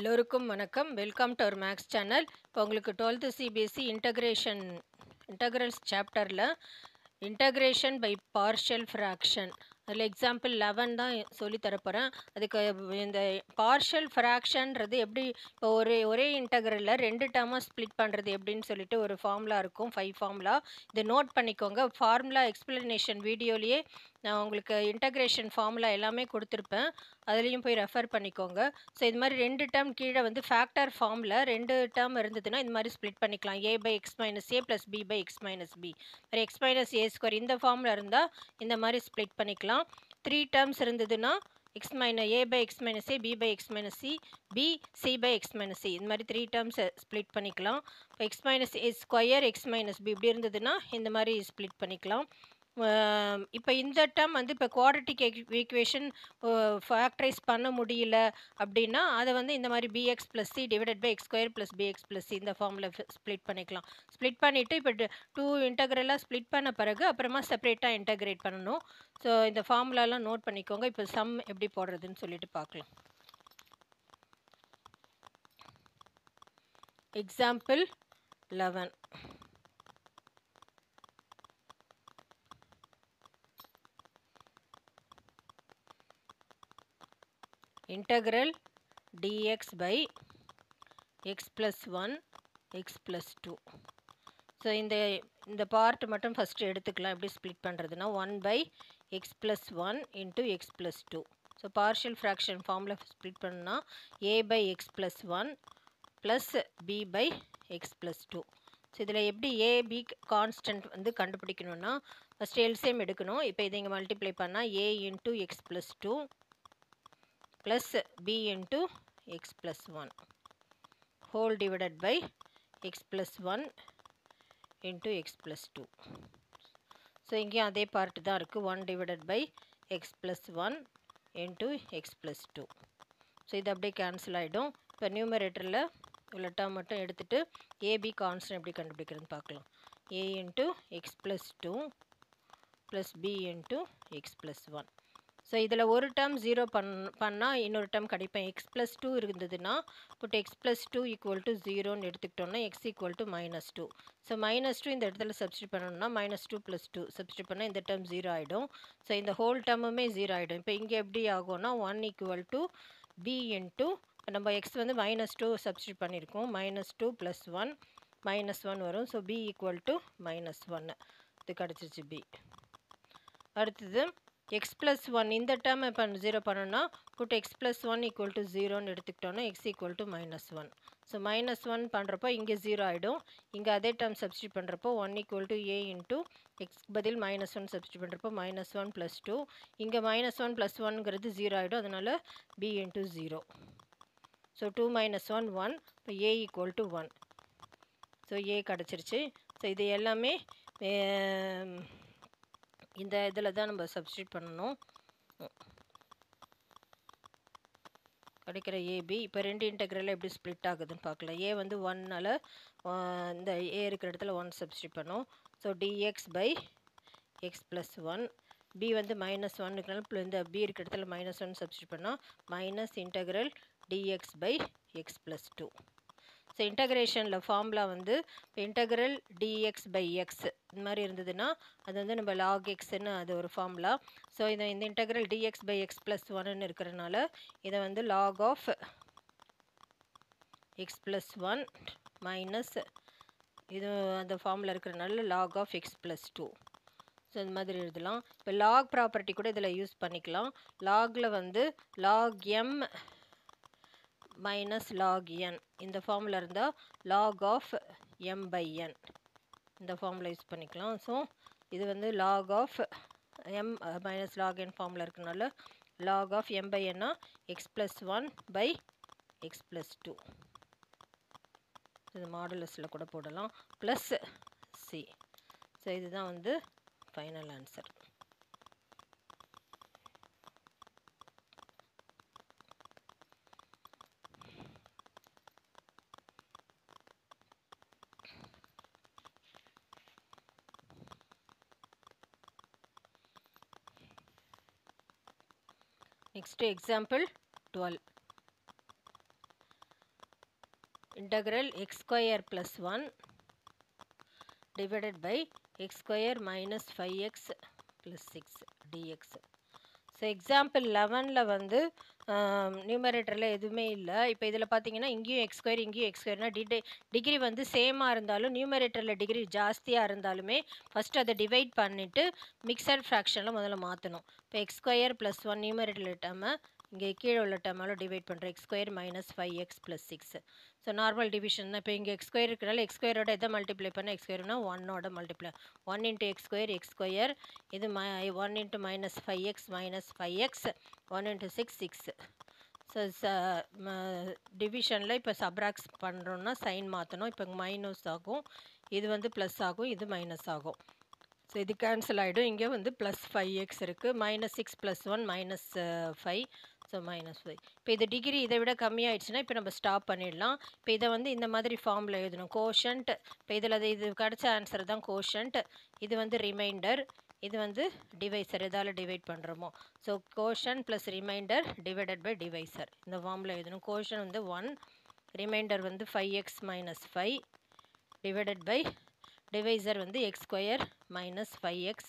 எல்லோருக்கும் வணக்கம். Welcome to our maths channel. இப்போ உங்களுக்கு 12th சிபிஎஸ்சி இன்டகிரல்ஸ் சாப்டரில் இன்டகிரேஷன் பை பார்ஷியல் ஃப்ராக்ஷன் அதில் எக்ஸாம்பிள் 11 தான் சொல்லித் தரப்போகிறேன். அதுக்கு இந்த பார்ஷியல் ஃப்ராக்ஷன்றது எப்படி இப்போ ஒரே இன்டகிரலில் 2 டேர்மாக ஸ்ப்ளிட் பண்ணுறது எப்படின்னு சொல்லிட்டு ஒரு ஃபார்முலா இருக்கும், 5 ஃபார்முலா. இதை நோட் பண்ணிக்கோங்க. ஃபார்முலா எக்ஸ்பிளனேஷன் வீடியோலேயே நான் உங்களுக்கு இன்டகிரேஷன் ஃபார்முலா எல்லாமே கொடுத்துருப்பேன், அதுலேயும் போய் ரெஃபர் பண்ணிக்கோங்க. ஸோ இது மாதிரி 2 டேர்ம் கீழே வந்து ஃபேக்டர் ஃபார்மில் 2 டேர்ம் இருந்ததுன்னா இந்த மாதிரி ஸ்ப்ளிட் பண்ணிக்கலாம். a by x minus a plus b by x minus b, x minus a square இந்த ஃபார்மில் இருந்தால் இந்த மாதிரி ஸ்ப்ளிட் பண்ணிக்கலாம். 3 டேர்ம்ஸ் இருந்ததுன்னா x minus a by x minus a, b by x minus c, b c by x minus c, இந்த மாதிரி 3 terms split பண்ணிக்கலாம். இப்போ x minus a square x minus b இப்படி இருந்ததுன்னா இந்த மாதிரி ஸ்ப்ளிட் பண்ணிக்கலாம். இப்போ இந்த டேர்ம் வந்து இப்போ குவாட்ரட்டிக் ஈக்குவேஷன் ஃபேக்டரைஸ் பண்ண முடியல அப்படின்னா அதை வந்து இந்த மாதிரி b x plus c divided by x square plus b x plus c இந்த ஃபார்மில் ஸ்ப்ளிட் பண்ணிக்கலாம். ஸ்ப்ளிட் பண்ணிவிட்டு இப்போ 2 இன்டகிரலாக ஸ்ப்ளிட் பண்ண பிறகு அப்புறமா செப்பரேட்டாக இன்டகிரேட் பண்ணணும். ஸோ இந்த ஃபார்முலாலாம் நோட் பண்ணிக்கோங்க. இப்போ சம் எப்படி போடுறதுன்னு சொல்லிட்டு பார்க்கலாம். Example 11. Integral dx by x plus 1 x plus 2. So இந்த பார்ட் மட்டும் ஃபஸ்ட்டு எடுத்துக்கலாம். எப்படி ஸ்ப்ளிட் பண்ணுறதுனா 1 by x plus 1 into x plus 2. So partial fraction ஃபார்மில் ஸ்ப்ளிட் பண்ணால் a by x plus 1 plus b by x plus 2. So இதில் எப்படி a b constant வந்து கண்டுபிடிக்கணும்னா ஃபஸ்ட்டு எல்சிஎம் எடுக்கணும். இப்போ இதை இங்கே மல்டிப்ளை பண்ணால் a into x plus 2 plus b into x plus 1 whole divided by x plus 1 into x plus 2. So இங்கேயும் அதே பார்ட் தான் இருக்குது, 1 divided by x plus 1 into x plus 2. So இது அப்படியே கேன்சல் ஆகிடும். இப்போ நியூமரேட்டரில் உள்ள டேர்ம் மட்டும் எடுத்துகிட்டு ஏபி கான்ஸ்டன்ட் எப்படி கண்டுபிடிக்கிறதுன்னு பார்க்கலாம். a into x plus 2 plus b into x plus 1. So இதில் ஒரு டேர்ம் 0 பண்ணால் இன்னொரு டேர்ம் கிடைப்பேன். எக்ஸ் ப்ளஸ் 2 இருந்ததுன்னா but x plus 2 equal to 0ன்னு எடுத்துக்கிட்டோம்னா எக்ஸ் ஈக்குவல் டு -2. ஸோ -2 இந்த இடத்துல சப்ஸ்டியூட் பண்ணணும்னா -2 + 2 சப்ஸ்டியூட் பண்ணால் இந்த டேர்ம் 0 ஆகிடும். ஸோ இந்த ஹோல் டேர்முமே 0 ஆகிடும். இப்போ இங்கே எப்படி ஆகும்னா 1 ஈக்குவல் டு பி இன்ட்டு நம்ம எக்ஸ் வந்து -2 சப்ஸ்டியூட் பண்ணியிருக்கோம், -2 + 1 -1 வரும். ஸோ பி ஈக்குவல் டு -1 இது கிடச்சிருச்சு பி. அடுத்தது எக்ஸ் ப்ளஸ் 1 இந்த டேர்ம் இப்போ 0 பண்ணோன்னா put x plus 1 equal to 0ன்னு எடுத்துக்கிட்டோன்னா எக்ஸ் ஈக்குவல் டு -1. ஸோ -1 பண்ணுறப்போ இங்கே 0 ஆகிடும். இங்கே அதே டேர்ம் சப்ஸ்டியூட் பண்ணுறப்போ 1 equal to A into X பதில் -1 சப்ஸ்டியூட் பண்ணுறப்போ -1 + 2. இங்கே -1 + 1ங்கிறது 0 ஆகிடும், அதனால் பி இன்ட்டு 0. ஸோ 2 - 1 1. இப்போ ஏ ஈக்குவல் டு 1. ஸோ ஏ கிடச்சிருச்சு. ஸோ இது எல்லாமே இந்த இதில் தான் நம்ம சப்ஸ்டியூட் பண்ணணும். கிடைக்கிற ஏபி இப்போ 2 இன்டகிரலில் எப்படி ஸ்ப்ளிட் ஆகுதுன்னு பார்க்கலாம். ஏ வந்து 1னால் இந்த ஏ இருக்கிற இடத்துல 1 சப்ஸ்டியூட் பண்ணோம். So d x by x plus 1, b வந்து -1 இருக்கிறனால இந்த பி இருக்கிற இடத்துல -1 சப்ஸ்டியூட் பண்ணால் minus integral dx by x plus 2. So இன்டகிரேஷனில் ஃபார்முலா வந்து இன்டகிரல் டிஎக்ஸ் பை எக்ஸ் இந்த மாதிரி இருந்ததுன்னா அது வந்து நம்ம லாக் எக்ஸ்ன்னு அது ஒரு ஃபார்முலா. ஸோ இந்த integral dx by x plus 1ன்னு இருக்கிறனால இதை வந்து log of x plus 1 minus இது அந்த ஃபார்முலா இருக்கிறனால log of x plus 2. So இந்த மாதிரி எழுதலாம். இப்போ லாக் ப்ராப்பர்ட்டி கூட இதில் யூஸ் பண்ணிக்கலாம். லாகில் வந்து log m minus log n இந்த ஃபார்முலா இருந்தால் log of m by n இந்த ஃபார்முலா யூஸ் பண்ணிக்கலாம். ஸோ இது வந்து log of m minus log n formula இருக்கிறனால லாக் ஆஃப் எம் பை என்னா x plus 1 by x plus 2. இது மாடுலஸில் கூட போடலாம் ப்ளஸ் சி. ஸோ இதுதான் வந்து final answer. Next example 12. integral x square plus 1 divided by x square minus 5x plus 6 dx. So example 11ல் வந்து நியூமரேட்டரில் எதுவுமே இல்லை. இப்போ இதில் பார்த்தீங்கன்னா இங்கேயும் எக்ஸ் ஸ்கொயர் இங்கேயும் எக்ஸ் ஸ்கொயர்னா டிகிரி வந்து சேமாக இருந்தாலும் நியூமரேட்டரில் டிகிரி ஜாஸ்தியாக இருந்தாலுமே ஃபஸ்ட்டு அதை டிவைட் பண்ணிவிட்டு மிக்சட் ஃப்ராக்ஷனில் முதல்ல மாற்றணும். இப்போ எக்ஸ் ஸ்கொயர் ப்ளஸ் 1 நியூமரேட்டரில் டேர்மை இங்கே கீழே உள்ள டேர்மால் டிவைட் பண்ணுறோம். X square minus 5x plus 6. So normal division தான். இப்போ இங்கே எக்ஸ் ஸ்கொயர் இருக்கிறனால எக்ஸ் ஸ்கொயரோட எதை மல்டிப்ளை பண்ணால் எக்ஸ் ஸ்கொயர்னா 1ஓட மல்டிப்ளை 1 இன்ட்டு எக்ஸ் ஸ்கொயர் இது 1 into minus 5x minus 5x 1 into 6 so டிவிஷனில் இப்போ சப்ராக்ஸ் பண்ணுறோன்னா சைன் மாற்றணும். இப்போ மைனஸ் ஆகும், இது வந்து ப்ளஸ் ஆகும், இது மைனஸ் ஆகும். ஸோ இது கேன்சல் ஆகிடும். இங்கே வந்து ப்ளஸ் 5x இருக்குது, minus 6 plus 1 minus 5. So minus 5. இப்போ இது டிகிரி இதை விட கம்மியாயிடுச்சுன்னா இப்போ நம்ம ஸ்டாப் பண்ணிடலாம். இப்போ இதை வந்து இந்த மாதிரி ஃபார்மில் எழுதணும். கோஷன்ட், இப்போ இதில் இது கிடச்ச ஆன்சர் தான் கோஷன்ட், இது வந்து ரிமைண்டர், இது வந்து டிவைசர், எதால் டிவைட் பண்ணுறோமோ. So quotient plus remainder divided by divisor இந்த ஃபார்மில் எழுதணும். கோஷன் வந்து 1, ரிமைண்டர் வந்து 5x minus 5 divided by divisor வந்து x square minus 5x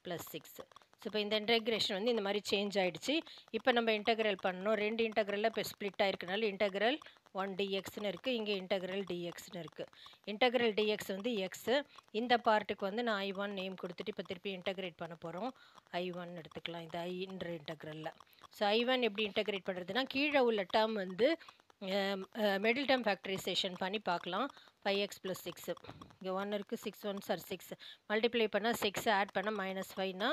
plus 6. So இப்போ இந்த இன்டெக்ரேஷன் வந்து இந்த மாதிரி சேஞ்ச் ஆகிடுச்சு. இப்போ நம்ம இன்டெக்ரல் பண்ணணும். ரெண்டு இன்டெக்ரலில் இப்போ ஸ்ப்ளிட் ஆகிருக்கனால இன்டெக்ரல் 1 dxன்னு இருக்குது, இங்கே இன்டெக்ரல் dxன்னு இருக்குது. இன்டெக்ரல் dx வந்து எக்ஸு. இந்த பார்ட்டுக்கு வந்து நான் I1 நேம் கொடுத்துட்டு இப்போ திருப்பி இன்டெக்ரேட் பண்ண போகிறோம். I1 எடுத்துக்கலாம் இந்த ஐன்ற இன்டெக்ரலில். ஸோ I1 எப்படி இன்டெக்ரேட் பண்ணுறதுன்னா கீழே உள்ள டேர்ம் வந்து மிடில் டேர்ம் ஃபேக்டரைசேஷன் பண்ணி பார்க்கலாம். 5x ப்ளஸ் 6 இங்கே 1 இருக்குது, 6 1s are 6 மல்டிப்ளை பண்ணால் 6 ஆட் பண்ணால் மைனஸ் 5னா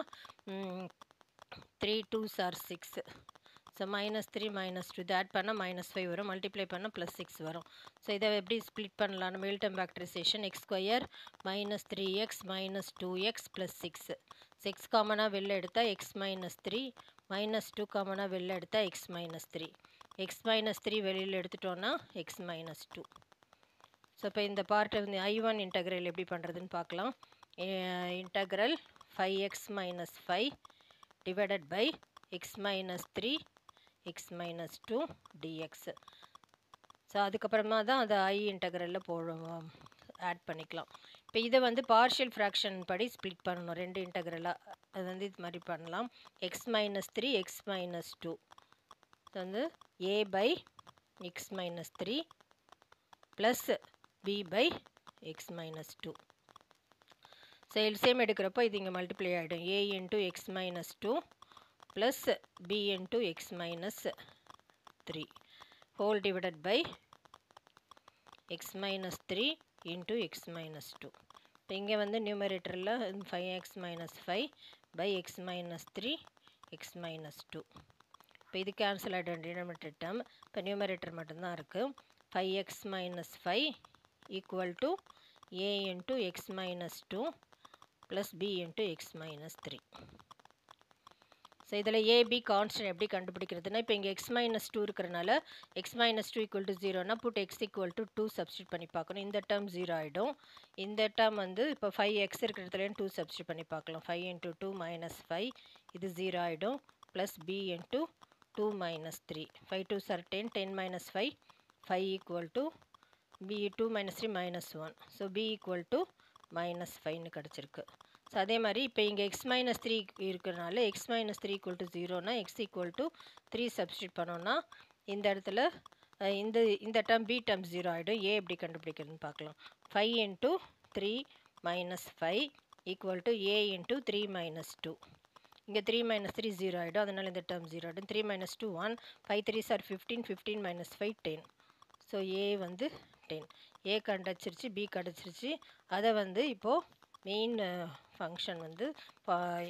3 2s are 6. So minus 3 minus 2 இது ஆட் பண்ணால் மைனஸ் 5 வரும், மல்டிப்ளை பண்ணால் ப்ளஸ் 6 வரும். ஸோ இதை எப்படி ஸ்ப்ளிட் பண்ணலான்னு middle term factorisation X square minus 3x minus 2x plus 6. 6 காமனாக வெளில எடுத்தால் எக்ஸ் மைனஸ் 3 மைனஸ் 2 காமனாக வெளில எடுத்தால் எக்ஸ் மைனஸ் 3. எக்ஸ் மைனஸ் 3 வெளியில் எடுத்துட்டோன்னா எக்ஸ் மைனஸ் 2. ஸோ இப்போ இந்த பார்ட்டை வந்து I1 இன்டெக்ரல் எப்படி பண்ணுறதுன்னு பார்க்கலாம். Integral 5x minus 5 divided by x minus 3 x minus 2 dx. So அதுக்கப்புறமா தான் அதை I இன்டெக்ரலில் ஆட் பண்ணிக்கலாம். இப்போ இதை வந்து பார்ஷியல் ஃப்ராக்ஷன் படி ஸ்ப்ளிட் பண்ணணும் ரெண்டு இன்டெக்ரலாக. அது வந்து இது மாதிரி பண்ணலாம். எக்ஸ் மைனஸ் 3 எக்ஸ் மைனஸ் 2 வந்து a by x minus 3 plus b by x minus 2. So LCM எடுக்கிறப்போ இது இங்கே மல்டிப்ளை ஆகிடும். a into x minus 2 plus b into x minus 3 whole divided by x minus 3 into x minus 2. இப்போ இங்கே வந்து நியூமரேட்டரில் 5x minus 5 by x minus 3 x minus 2. இப்போ இது கேன்சல் ஆகிடும் டினாமினேட்டர் டேர்ம். இப்போ நியூமரேட்டர் மட்டும்தான் இருக்குது. 5x minus 5 equal to a into x minus 2 plus b into x minus 3. So இதில் ஏபி கான்ஸ்டன்ட் எப்படி கண்டுபிடிக்கிறதுனா இப்போ இங்கே எக்ஸ் மைனஸ் 2 இருக்கிறனால எக்ஸ் மைனஸ் 2 ஈக்குவல் டு 0னா put x equal to 2 substitute பண்ணி பார்க்கணும். இந்த டேர்ம் 0 ஆகிடும். இந்த டேர்ம் வந்து இப்போ 5x இருக்கிறதுலேயும் 2 சப்ஸ்டியூட் பண்ணி பார்க்கலாம். 5 இன்ட்டு 2 மைனஸ் 5 இது 0 ஆகிடும். Plus b into 2 minus 3. 5 2s are 10. 10 minus 5. 5 equal to b 2 minus 3 minus 1. So b equal to minus 5 கிடச்சிருக்கு. ஸோ அதே மாதிரி இப்போ இங்கே எக்ஸ் மைனஸ் 3 இருக்கிறனால எக்ஸ் மைனஸ் 3 ஈக்குவல் டு 0னா எக்ஸ் ஈக்குவல் டு 3 சப்ஸ்டியூட் பண்ணோன்னா இந்த இடத்துல இந்த டேர்ம் பி டேர்ம் 0 ஆகிடும். ஏ எப்படி கண்டுபிடிக்கிறதுன்னு பார்க்கலாம். 5 into 3 minus 5 equal to A into 3 minus 2. இங்கே 3 மைனஸ் 3 0 ஆகிடும், அதனால் இந்த டேர்ம் 0 ஆகிடும். 3 minus 2 1. 5 3s are 15. 15 minus 5 10. So A வந்து 10. ஏ கிடச்சிருச்சு, பி கிடச்சிருச்சு. அதை வந்து இப்போது மெயின் ஃபங்க்ஷன் வந்து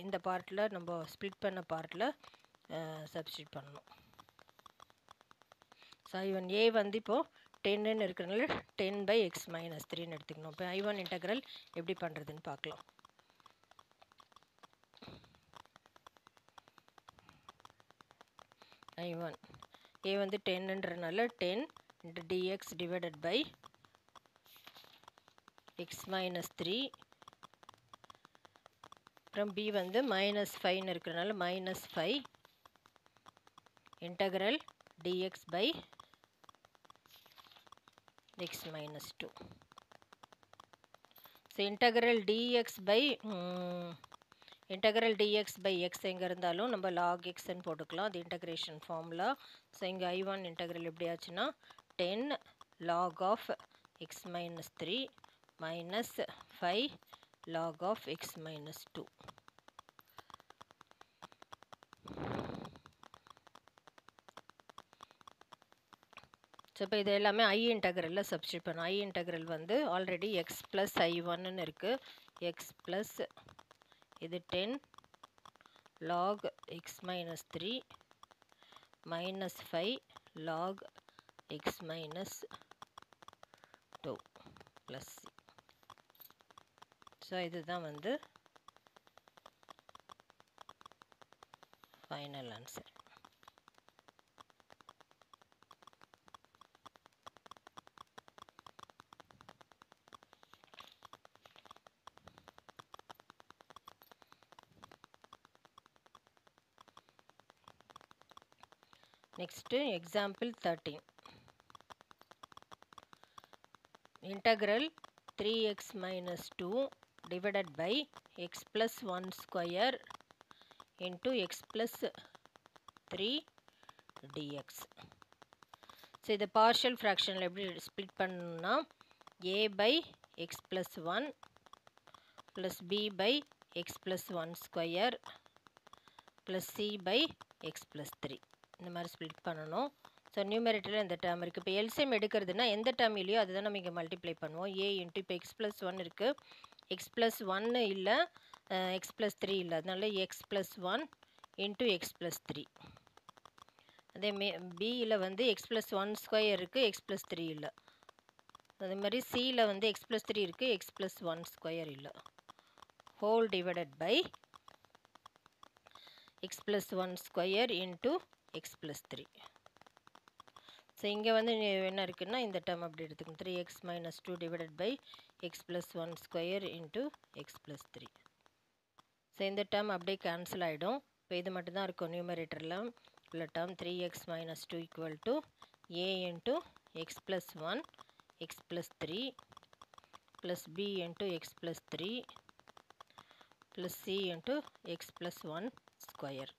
இந்த பார்ட்டில் நம்ம ஸ்ப்ளிட் பண்ண பார்ட்டில் சப்ஸ்டியூட் பண்ணணும். ஸோ I1 ஏ வந்து இப்போது 10ன்னு இருக்கிறனால 10 பை எக்ஸ் மைனஸ் 3ன்னு எடுத்துக்கணும். இப்போ I1 இன்டெக்ரல் எப்படி பண்ணுறதுன்னு பார்க்கலாம். I1 ஏ வந்து 10ன்றனால 10 into dx divided by x minus 3 அப்புறம் b வந்து minus 5 இருக்கிறனால minus 5 integral dx by x minus 2. So integral dx by x எங்கே இருந்தாலும் நம்ம log xன்னு போட்டுக்கலாம். அது இன்டகிரேஷன் ஃபார்முலா. ஸோ இங்கே I1 இன்டகிரல் எப்படி ஆச்சுன்னா 10 log of x minus 3 minus 5 log of x minus 2. So இப்போ இது எல்லாமே I இன்டகிரலில் சப்ஸ்டியூட் பண்ணணும். I இன்டகிரல் வந்து ஆல்ரெடி x ப்ளஸ் I1ன்னு இருக்குது. x ப்ளஸ் இது 10 log x minus 3 minus 5 log x minus 2 plus c. So இதுதான் வந்து final answer. Next example 13. Integral 3x minus 2 divided by x plus 1 square into x plus 3 dx. So இது partial fraction எப்படி split பண்ணணும்னா a by x plus 1 plus b by x plus 1 square plus c by x plus 3 இந்த மாதிரி split பண்ணணும். So நியூமரேட்டரில் இந்த term இருக்குது. இப்போ எல்சிஎம் எடுக்கிறதுனா எந்த டேர்ம் இல்லையோ அதுதான் நம்ம இங்கே மல்டிப்ளை பண்ணுவோம். ஏ இன்ட்டு இப்போ எக்ஸ் ப்ளஸ் 1 இருக்குது, எக்ஸ் ப்ளஸ் 1 இல்லை, எக்ஸ் ப்ளஸ் 3 இல்லை, அதனால X plus 1 into X plus 3. அதே பியில் வந்து எக்ஸ் ப்ளஸ் 1 ஸ்கொயர் இருக்குது, எக்ஸ் ப்ளஸ் 3 இல்லை. அதே மாதிரி சியில் வந்து எக்ஸ் ப்ளஸ் 3 இருக்குது, எக்ஸ் ப்ளஸ் 1 ஸ்கொயர் இல்லை. Whole divided by x plus 1 square into x plus 3. So இங்கே வந்து என்ன இருக்குன்னா இந்த டேர்ம் அப்படி எடுத்துக்கணும். 3x minus 2 divided by x plus 1 square into x plus 3. So இந்த டேர்ம் அப்படியே கேன்சல் ஆகிடும். இப்போ இது மட்டும்தான் இருக்கும் நியூமரேட்டரில் உள்ள term. 3x minus 2 equal to a into x plus 1 x plus 3 plus b into x plus 3 plus c into x plus 1 square.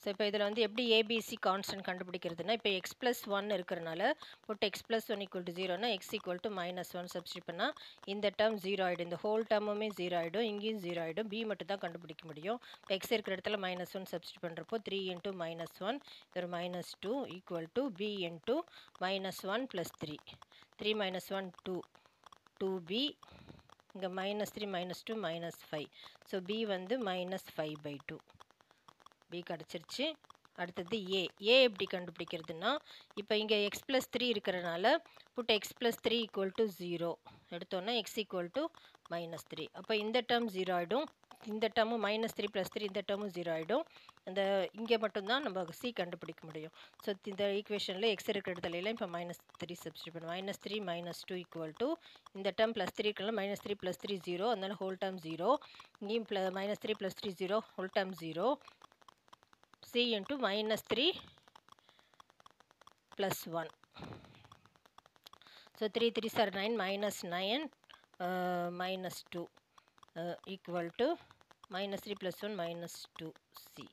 So இப்போ இதில் வந்து எப்படி ஏபிசி கான்ஸ்டன்ட் கண்டுபிடிக்கிறதுனா இப்போ எக்ஸ் ப்ளஸ் 1 இருக்கிறனால போட்டு எக்ஸ் ப்ளஸ் 1 ஈக்குவல் டு 0னா x equal to -1 substitute பண்ணால் இந்த டேர்ம் 0 ஆகிடும். இந்த ஹோல் டேர்முமே 0 ஆகிடும், இங்கேயும் 0 ஆகிடும். பி மட்டும் தான் கண்டுபிடிக்க முடியும். இப்போ எக்ஸ் இருக்கிற இடத்துல -1 சப்ஸ்டியூட் பண்ணுறப்போ 3 இன்ட்டு -1 ஒரு -2 equal to b into -1 plus 3. 3 - 1 2, 2b. இங்கே -3 -2 -5. ஸோ b வந்து -5/2 b கிடச்சிருச்சு. அடுத்தது ஏ எப்படி கண்டுபிடிக்கிறதுனா இப்போ இங்கே எக்ஸ் ப்ளஸ் 3 இருக்கிறனால put x plus 3 equal to 0 எடுத்தோன்னா எக்ஸ் ஈக்குவல் டு -3. அப்போ இந்த டேர்ம் 0 ஆகிடும், இந்த டேர்மும் -3 + 3 இந்த டேர்மும் 0 ஆகிடும். இந்த இங்கே மட்டும்தான் நம்ம சி கண்டுபிடிக்க முடியும். ஸோ இந்த ஈக்குவேஷனில் எக்ஸ் இருக்கிற இடத்துல இப்போ -3 சப்ஸ்டியூட் பண்ணுவோம். -3 -2 ஈக்குவல் டு இந்த டேர்ம் +3 இருக்கலாம், -3 + 3 0, அதனால ஹோல் டேர்ம் 0. இங்கேயும் -3 + 3 0, whole term 0. c into -3 plus 1. So 3 3s are 9, -9 -2 equal to -3 plus 1 -2c.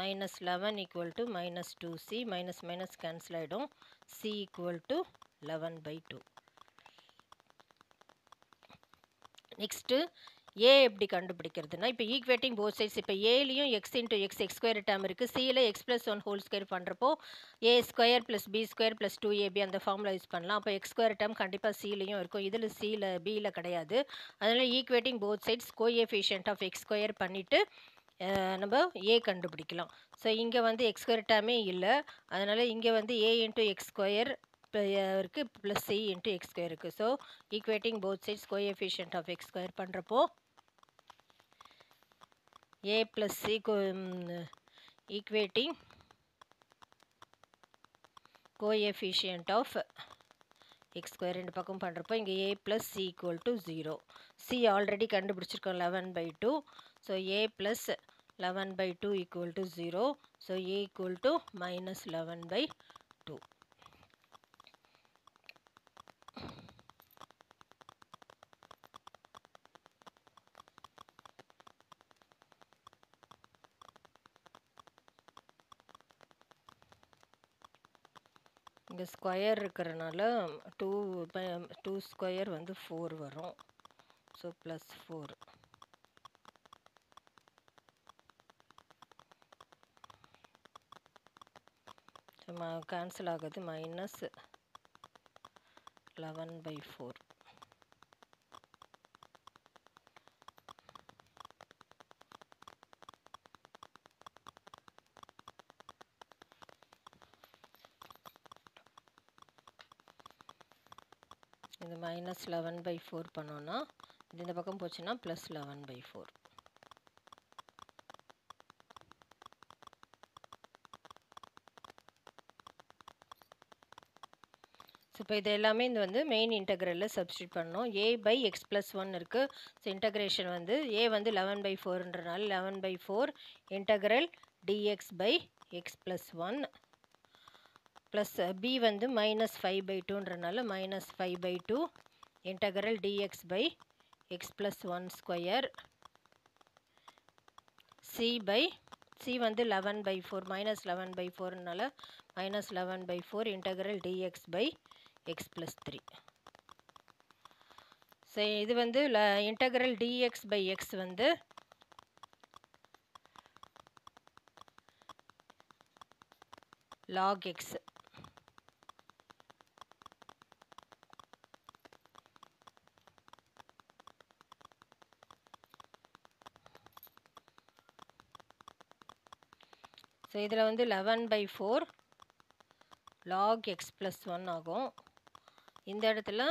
-11 equal to -2c. minus cancel ஆகிடும். c equal to 11/2. Next A எப்படி கண்டுபிடிக்கிறதுனா இப்போ ஈக்குவேட்டிங் போத் சைட்ஸ். இப்போ ஏலையும் x into x square term இருக்குது, சியில் x plus 1 whole square பண்ணுறப்போ A square plus B square plus 2ab அந்த ஃபார்முலா யூஸ் பண்ணலாம். அப்போ எக்ஸ் ஸ்கொயர் டேர்ம் கண்டிப்பாக சிலையும் இருக்கும், இதில் சியில் பியில் கிடையாது. அதனால் equating both sides coefficient of x square பண்ணிவிட்டு நம்ம ஏ கண்டுபிடிக்கலாம். ஸோ இங்கே வந்து எக்ஸ் ஸ்கொயர் டேர்மே இல்லை, அதனால் இங்கே வந்து ஏ இன்ட்டு எக்ஸ் ஸ்கொயர் இருக்குது plus C into x square இருக்குது. So equating both sides coefficient of x square பண்ணுறப்போ a plus c equating coefficient of x square ரெண்டு பக்கம் பண்ணுறப்போ இங்கே a plus c equal to 0. c already கண்டுபிடிச்சிருக்கோம் 11/2. So a plus 11/2 equal to 0. So a equal to -11/2. இங்கே square இருக்கிறனால 2 square வந்து 4 வரும். So plus 4. கேன்சல் ஆகுது. மைனஸ் 11/4. இது மைனஸ் 11/4 பண்ணோன்னா இது இந்த பக்கம் போச்சுன்னா ப்ளஸ் 11/4. ஸோ இப்போ இது எல்லாமே இது வந்து மெயின் இன்டெக்ரலில் சப்ஸ்டியூட் பண்ணோம். a/x+1 இருக்குது. ஸோ இன்டகிரேஷன் வந்து a வந்து 11/4ன்றனால 11/4 இன்டகிரல் dx/x+1 ப்ளஸ் b வந்து -5/2ன்றனால -5/2 இன்டகிரல் dx/x+1 ஸ்கொயர். c வந்து 11/4 -11/4னால -11/4 இன்டகிரல் dx/x+3. ஸோ இது வந்து இன்டகிரல் dx/x வந்து log x. ஸோ இதில் வந்து 11/4 log x+1 ஆகும். இந்த இடத்துல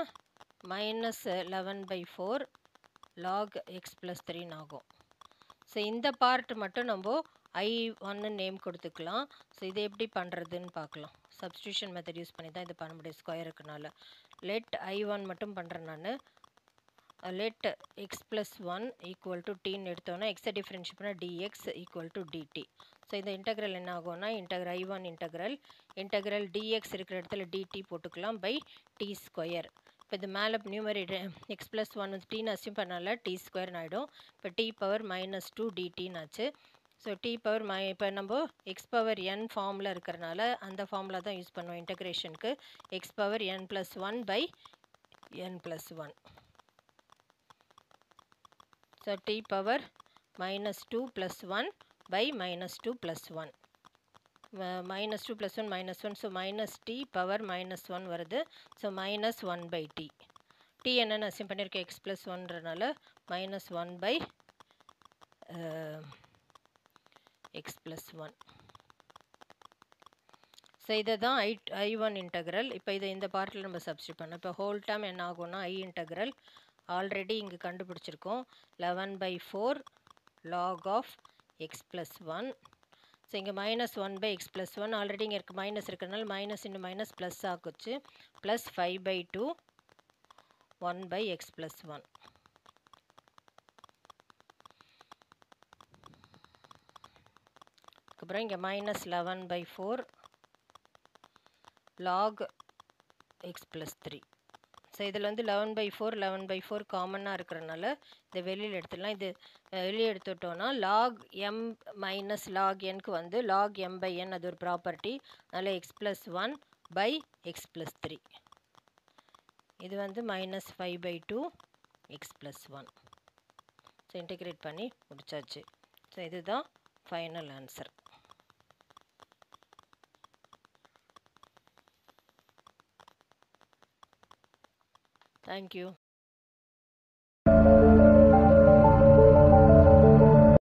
-11/4 log x+3 ஆகும். ஸோ இந்த பார்ட் மட்டும் நம்ம I1 நேம் கொடுத்துக்கலாம். ஸோ இது எப்படி பண்ணுறதுன்னு பார்க்கலாம். சப்ஸ்டியூஷன் மெத்தட் யூஸ் பண்ணி தான் இது பண்ண முடியும் ஸ்கொயருக்குனால. லெட் I1 மட்டும் பண்ணுறேன் நான். லெட் x+1 ஈக்குவல் டு டின்னு எடுத்தோன்னா எக்ஸை டிஃப்ரென்ஷியேட் பண்ணால் dx equal to dt. So இந்த இன்டெக்ரல் என்ன ஆகும்னா I1 இன்டெக்ரல் dx இருக்கிற இடத்துல dt போட்டுக்கலாம் பை t ஸ்கொயர். இப்போ இது மேலே நியூமரேட்டர் x+1 டீன்னு அஸ்யூம் பண்ணால t ஸ்கொயர்னு ஆகிடும். இப்போ t பவர் -2 dtன்னு ஆச்சு. ஸோ t பவர் இப்போ நம்ம x பவர் n ஃபார்மில் இருக்கிறனால அந்த ஃபார்முலா தான் யூஸ் பண்ணுவோம் இன்டெக்ரேஷனுக்கு. x power n+1 by n+1. So t power -2 + 1 by -2 + 1. -2 + 1 -1. So -t power -1 வருது. So -1/t. t என்னென்னு அஸ்யூம் பண்ணியிருக்கேன் x+1ன்றனால -1/x+1. ஸோ இதை தான் I1 இன்டெக்ரல். இப்போ இதை இந்த பார்ட்டில் நம்ம சப்ஸ்டியூட் பண்ணோம். இப்போ ஹோல் டேர்ம் என்ன ஆகும்னா I இன்டெக்ரல் ஆல்ரெடி இங்கே கண்டுபிடிச்சிருக்கோம் 11/4 log of x+1. ஸோ இங்கே -1/x+1 ஆல்ரெடி இங்கே இருக்குது மைனஸ் இருக்கிறதுனால மைனஸ் இன்டு மைனஸ் ப்ளஸ் ஆகுச்சு. Plus 5/2 1/x+1. அப்புறம் இங்கே -11/4 log x+3. ஸோ இதில் வந்து 11/4 காமனாக இருக்கிறனால இதை வெளியில் எடுத்துடலாம். இது வெளியே எடுத்துட்டோன்னா log m மைனஸ் log nக்கு வந்து log m/n அது ஒரு ப்ராப்பர்ட்டி. அதனால் x+1/x+3. இது வந்து -5/2 x+1. ஸோ இன்டெகிரேட் பண்ணி முடிச்சாச்சு. ஸோ இதுதான் ஃபைனல் ஆன்சர். Thank you.